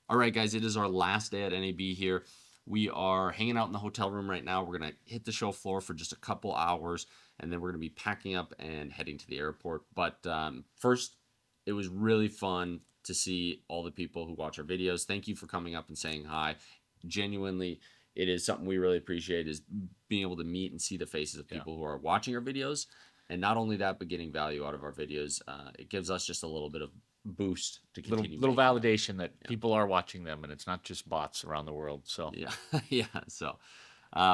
All right, guys, it is our last day at NAB here. We are hanging out in the hotel room right now. We're going to hit the show floor for just a couple hours, and then we're going to be packing up and heading to the airport. But first, it was really fun to see all the people who watch our videos. Thank you for coming up and saying hi. Genuinely, it is something we really appreciate, is being able to meet and see the faces of people who are watching our videos. And not only that, but getting value out of our videos. It gives us just a little bit of boost to continue little making validation that people are watching them, and it's not just bots around the world. So yeah. Yeah. So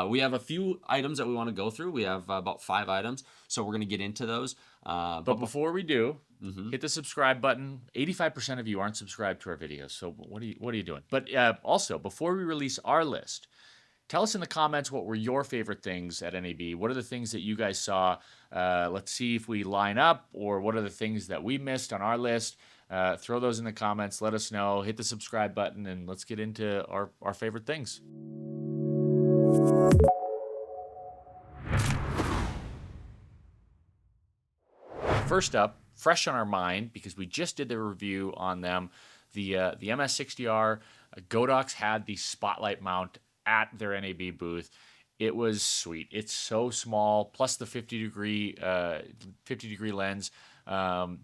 we have a few items that we want to go through. We have about 5 items, so we're going to get into those. but before we do, hit the subscribe button. 85% of you aren't subscribed to our videos, so what are you doing? But also, before we release our list, tell us in the comments what were your favorite things at NAB. What are the things that you guys saw? Let's see if we line up, or what are the things that we missed on our list. Throw those in the comments. Let us know. Hit the subscribe button, and let's get into our favorite things. First up, fresh on our mind, because we just did the review on them, the MS60R. Godox had the spotlight mount at their NAB booth. It was sweet. It's so small, plus the 50-degree lens.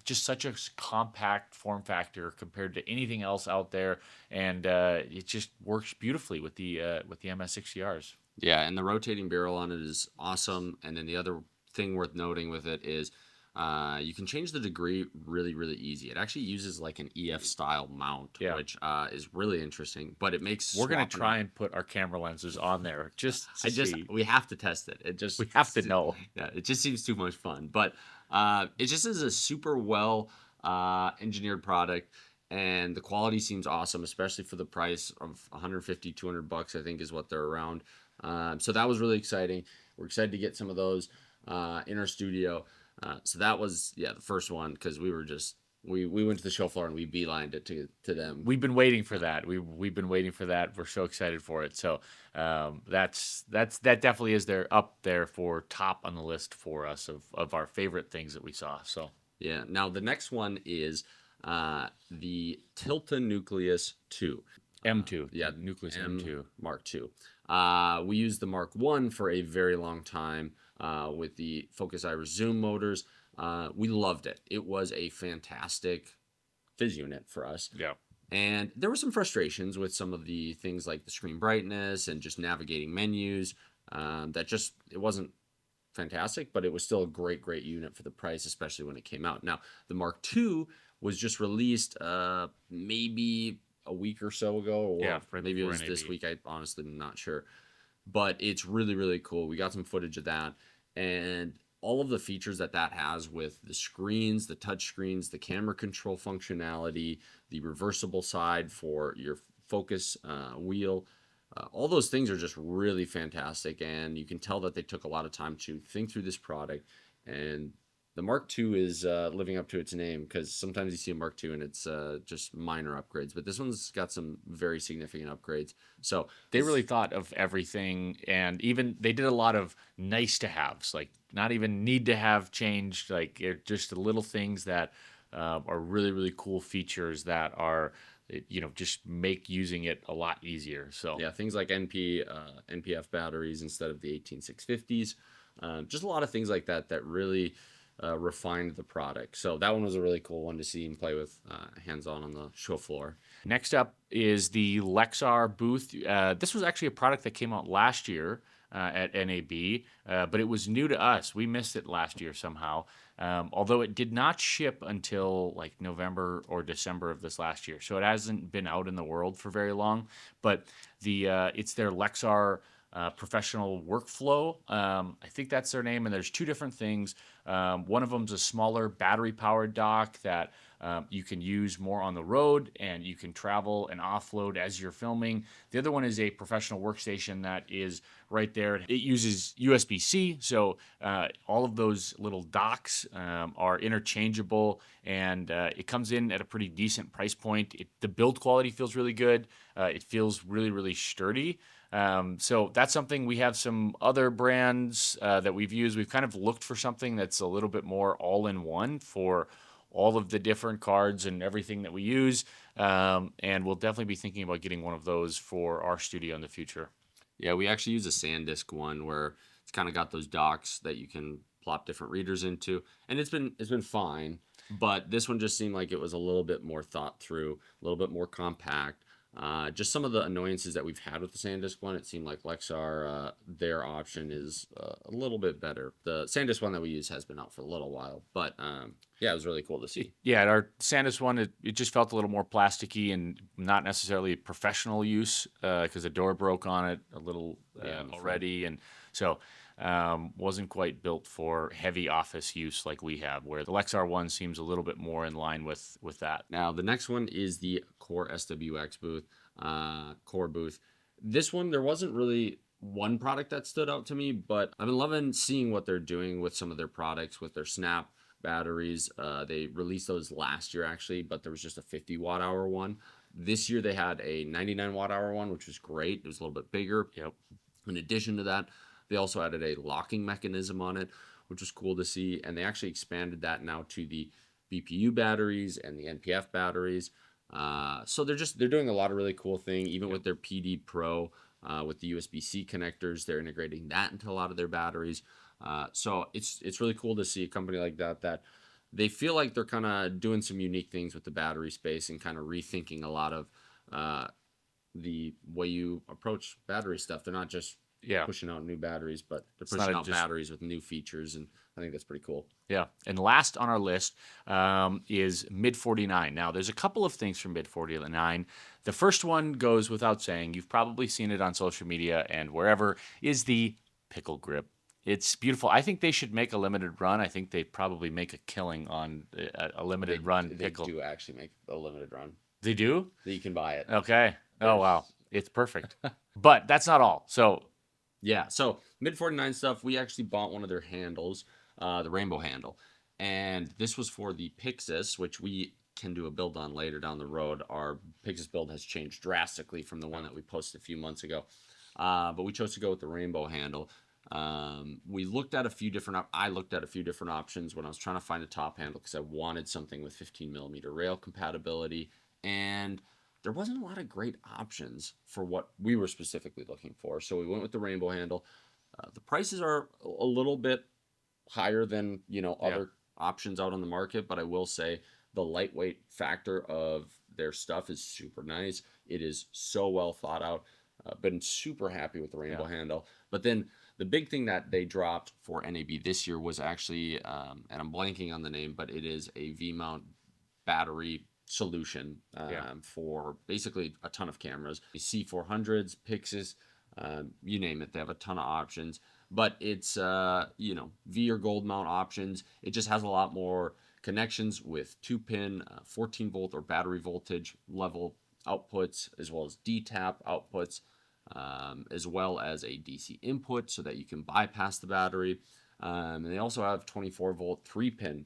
Just such a compact form factor compared to anything else out there, and it just works beautifully with the MS60Rs. Yeah, and the rotating barrel on it is awesome. And then the other thing worth noting with it is you can change the degree really, really easy. It actually uses like an EF style mount, which is really interesting. But it makes we're gonna try and put our camera lenses on there we have to test it. We have to know. Yeah, it just seems too much fun. But it just is a super well engineered product. And the quality seems awesome, especially for the price of $150, $200, I think is what they're around. So that was really exciting. We're excited to get some of those in our studio. So that was, the first one, because we were just, we went to the show floor and we beelined it to them. We've been waiting for that. We've been waiting for that. We're so excited for it. So that definitely is up there for top on the list for us of our favorite things that we saw. So yeah. Now the next one is the Tilta Nucleus 2. M2. Nucleus M2. Mark II. We used the Mark I for a very long time with the focus iris zoom motors. We loved it. It was a fantastic phys unit for us. Yeah. And there were some frustrations with some of the things like the screen brightness and just navigating menus. It wasn't fantastic, but it was still a great unit for the price, especially when it came out. Now, the Mark II was just released maybe a week or so ago, or maybe it was this week. I honestly am not sure, but it's really, really cool. We got some footage of that, and all of the features that has with the screens, the touch screens, the camera control functionality, the reversible side for your focus wheel. All those things are just really fantastic, and you can tell that they took a lot of time to think through this product. And the Mark II is living up to its name, because sometimes you see a Mark II and it's just minor upgrades, but this one's got some very significant upgrades. So they really thought of everything, and even they did a lot of nice to haves, like not even need to have changed, like just the little things that are really, really cool features that are, just make using it a lot easier. So yeah, things like NPF batteries instead of the 18650s, just a lot of things like that really refined the product. So that one was a really cool one to see and play with hands-on on the show floor. Next up is the Lexar booth. This was actually a product that came out last year at NAB, but it was new to us. We missed it last year somehow, although it did not ship until like November or December of this last year. So it hasn't been out in the world for very long, but it's their Lexar professional workflow. I think that's their name, and there's 2 different things. One of them's a smaller battery-powered dock that you can use more on the road, and you can travel and offload as you're filming. The other one is a professional workstation that is right there. It uses USB-C, so all of those little docks are interchangeable, and it comes in at a pretty decent price point. The build quality feels really good. It feels really, really sturdy. So that's something. We have some other brands that we've used. We've kind of looked for something that's a little bit more all-in-one for all of the different cards and everything that we use. And we'll definitely be thinking about getting one of those for our studio in the future. Yeah, we actually use a SanDisk one where it's kind of got those docks that you can plop different readers into, and it's been fine. But this one just seemed like it was a little bit more thought through, a little bit more compact. Just some of the annoyances that we've had with the SanDisk one, it seemed like Lexar, their option is a little bit better. The SanDisk one that we use has been out for a little while, but yeah, it was really cool to see. Yeah, our SanDisk one, it just felt a little more plasticky and not necessarily professional use because the door broke on it a little Yeah, I'm afraid. already, and so wasn't quite built for heavy office use like we have. Where the Lexar one seems a little bit more in line with that. Now, the next one is the Core SWX booth, Core booth. This one, there wasn't really one product that stood out to me, but I've been loving seeing what they're doing with some of their products, with their Snap batteries. They released those last year, actually, but there was just a 50 watt hour one. This year, they had a 99 watt hour one, which was great. It was a little bit bigger. Yep. In addition to that, they also added a locking mechanism on it, which was cool to see. And they actually expanded that now to the BPU batteries and the NPF batteries. So they're doing a lot of really cool thing, even with their PD Pro, with the USB-C connectors. They're integrating that into a lot of their batteries. So it's really cool to see a company like that they feel like they're kind of doing some unique things with the battery space and kind of rethinking a lot of the way you approach battery stuff. They're not just pushing out new batteries, but they're pushing out batteries with new features, and I think that's pretty cool. Yeah, and last on our list is Mid 49. Now, there's a couple of things from Mid 49. The first one goes without saying. You've probably seen it on social media and wherever, is the pickle grip. It's beautiful. I think they should make a limited run. I think they'd probably make a killing on a limited run pickle. They do actually make a limited run. They do? That you can buy it. Okay. Oh, wow. It's perfect. But that's not all. So yeah, so Mid 49 stuff, we actually bought one of their handles, the rainbow handle. And this was for the Pixis, which we can do a build on later down the road. Our Pixis build has changed drastically from the one that we posted a few months ago. But we chose to go with the rainbow handle. We looked at a few different, I looked at a few different options when I was trying to find a top handle because I wanted something with 15 millimeter rail compatibility. And there wasn't a lot of great options for what we were specifically looking for. So we went with the rainbow handle. The prices are a little bit higher than, other options out on the market, but I will say the lightweight factor of their stuff is super nice. It is so well thought out. Been super happy with the rainbow handle. But then the big thing that they dropped for NAB this year was actually, and I'm blanking on the name, but it is a V-mount battery solution for basically a ton of cameras. C400s, Pixis, you name it. They have a ton of options, but it's V or gold mount options. It just has a lot more connections with 2-pin, 14 volt or battery voltage level outputs, as well as D-tap outputs, as well as a DC input so that you can bypass the battery. And they also have 24 volt 3-pin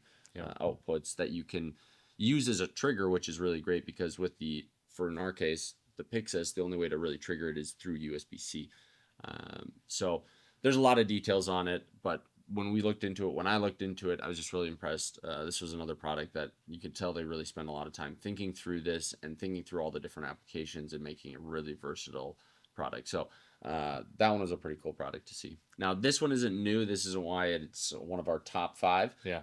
outputs that you can use as a trigger, which is really great because in our case, the Pixis, the only way to really trigger it is through USB-C. So there's a lot of details on it, but when I looked into it, I was just really impressed. This was another product that you could tell they really spent a lot of time thinking through this and thinking through all the different applications and making a really versatile product. So that one was a pretty cool product to see. Now, this one isn't new. This isn't why it's one of our top 5. Yeah.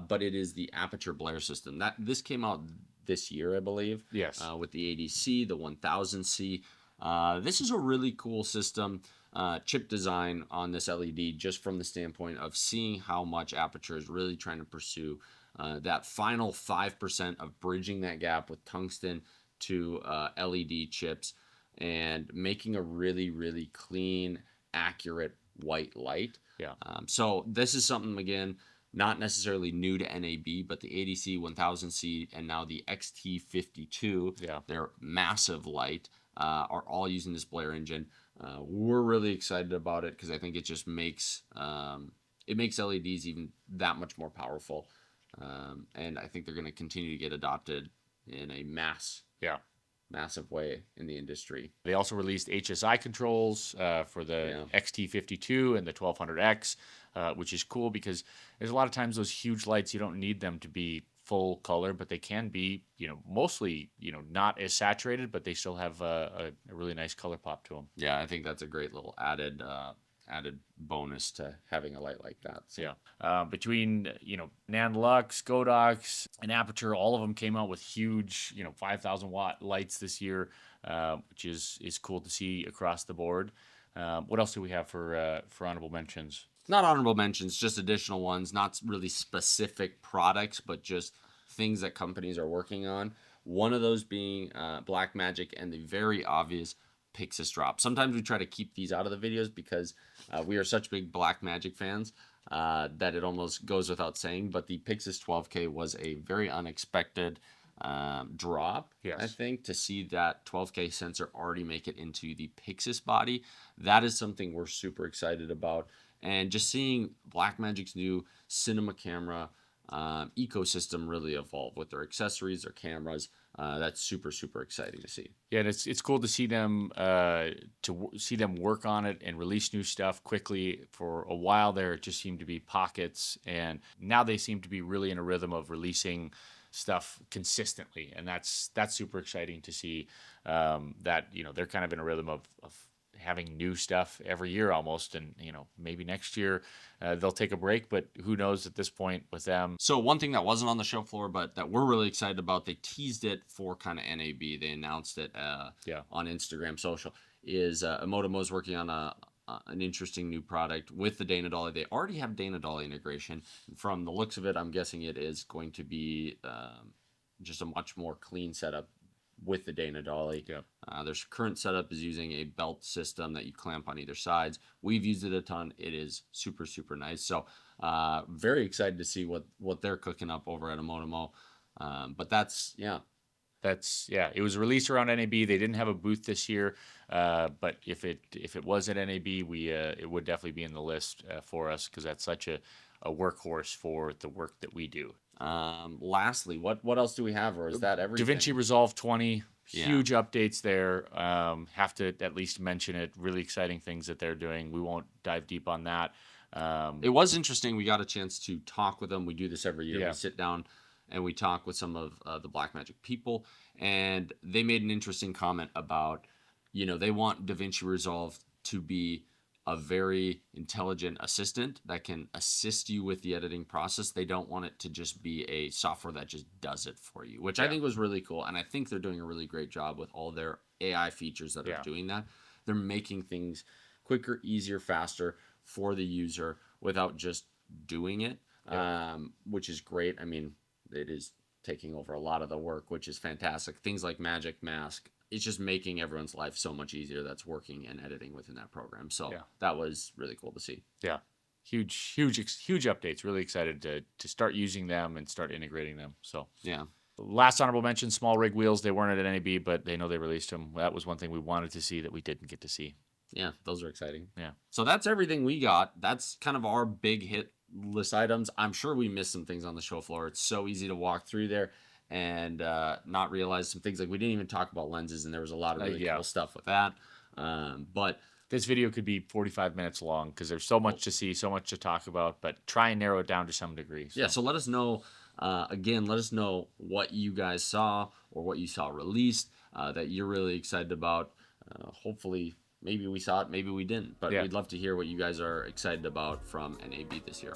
But it is the Aputure Blare system. This came out this year, I believe. Yes. With the 80C, the 1000C. This is a really cool system. Chip design on this LED, just from the standpoint of seeing how much Aputure is really trying to pursue that final 5% of bridging that gap with tungsten to LED chips and making a really, really clean, accurate white light. Yeah. So this is something, again, not necessarily new to NAB, but the 80C, 1000C, and now the XT52, their massive light, are all using this Blare engine. We're really excited about it because I think it just makes LEDs even that much more powerful, and I think they're going to continue to get adopted in a massive way in the industry. They also released HSI controls for the XT52 and the 1200X, which is cool because there's a lot of times those huge lights, you don't need them to be full color, but they can be, mostly, not as saturated, but they still have a really nice color pop to them. Yeah, I think that's a great little added bonus to having a light like that. So. Yeah. Between, NAB Lux, Godox, and Aputure, all of them came out with huge, 5,000 watt lights this year, which is cool to see across the board. What else do we have for honorable mentions? Not honorable mentions, just additional ones, not really specific products, but just things that companies are working on. One of those being Blackmagic and the very obvious Pixis drop. Sometimes we try to keep these out of the videos because we are such big Blackmagic fans that it almost goes without saying. But the Pixis 12K was a very unexpected drop. Yes. I think, to see that 12K sensor already make it into the Pixis body. That is something we're super excited about. And just seeing Blackmagic's new cinema camera ecosystem really evolve with their accessories, their cameras. That's super, super exciting to see. Yeah, and it's cool to see them see them work on it and release new stuff quickly. For a while there, it just seemed to be pockets, and now they seem to be really in a rhythm of releasing stuff consistently, and that's super exciting to see. That they're kind of in a rhythm of having new stuff every year almost, and maybe next year they'll take a break, but who knows at this point with them. So one thing that wasn't on the show floor but that we're really excited about, they teased it for kind of NAB, they announced it on Instagram social, is Emotomo's working on an interesting new product with the Dana Dolly. They already have Dana Dolly integration. From the looks of it, I'm guessing it is going to be just a much more clean setup with the Dana Dolly. Yeah. Their current setup is using a belt system that you clamp on either sides. We've used it a ton. It is super, super nice. So very excited to see what they're cooking up over at Emotomo. But it was released around NAB. They didn't have a booth this year, but if it was at NAB, it would definitely be in the list for us, because that's such a workhorse for the work that we do. Lastly, what else do we have, or is that everything? DaVinci Resolve 20, huge updates there. Have to at least mention it. Really exciting things that they're doing. We won't dive deep on that. It was interesting. We got a chance to talk with them. We do this every year. Yeah. We sit down and we talk with some of the Blackmagic people, and they made an interesting comment about, they want DaVinci Resolve to be a very intelligent assistant that can assist you with the editing process. They don't want it to just be a software that just does it for you, which I think was really cool. And I think they're doing a really great job with all their AI features that are doing that. They're making things quicker, easier, faster for the user without just doing it, which is great. I mean, it is taking over a lot of the work, which is fantastic. Things like Magic Mask, it's just making everyone's life so much easier that's working and editing within that program. So that was really cool to see. Yeah. Huge updates. Really excited to start using them and start integrating them. So yeah. Last honorable mention, small rig wheels. They weren't at NAB, but they know they released them. That was one thing we wanted to see that we didn't get to see. Yeah, those are exciting. Yeah. So that's everything we got. That's kind of our big hit list items. I'm sure we missed some things on the show floor. It's so easy to walk through there and not realize some things. Like, we didn't even talk about lenses, and there was a lot of really cool stuff with that. But this video could be 45 minutes long because there's so much to see, so much to talk about, but try and narrow it down to some degree. So. Yeah, so let us know. Again, let us know what you guys saw or what you saw released that you're really excited about. Hopefully, maybe we saw it, maybe we didn't. But we'd love to hear what you guys are excited about from NAB this year.